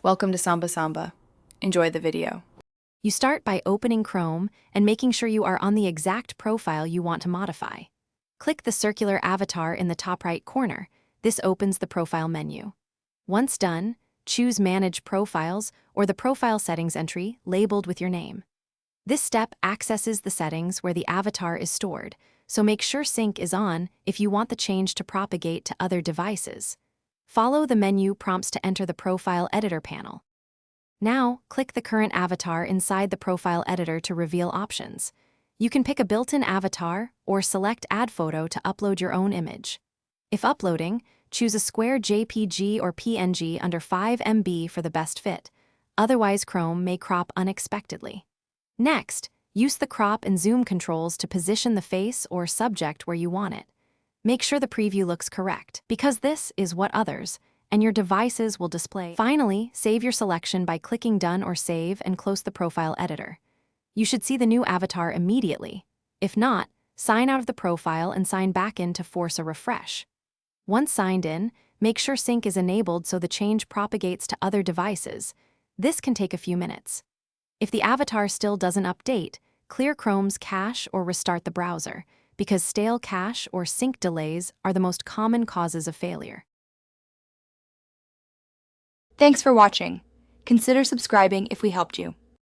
Welcome to Samba Samba. Enjoy the video. You start by opening Chrome and making sure you are on the exact profile you want to modify. Click the circular avatar in the top right corner. This opens the profile menu. Once done, choose Manage Profiles or the Profile Settings entry labeled with your name. This step accesses the settings where the avatar is stored, so make sure sync is on if you want the change to propagate to other devices. Follow the menu prompts to enter the Profile Editor panel. Now, click the current avatar inside the Profile Editor to reveal options. You can pick a built-in avatar or select Add Photo to upload your own image. If uploading, choose a square JPG or PNG under 5 MB for the best fit. Otherwise, Chrome may crop unexpectedly. Next, use the crop and zoom controls to position the face or subject where you want it. Make sure the preview looks correct, because this is what others, and your devices will display. Finally, save your selection by clicking Done or Save and close the profile editor. You should see the new avatar immediately. If not, sign out of the profile and sign back in to force a refresh. Once signed in, make sure sync is enabled so the change propagates to other devices. This can take a few minutes. If the avatar still doesn't update, clear Chrome's cache or restart the browser, because stale cache or sync delays are the most common causes of failure. Thanks for watching. Consider subscribing if we helped you.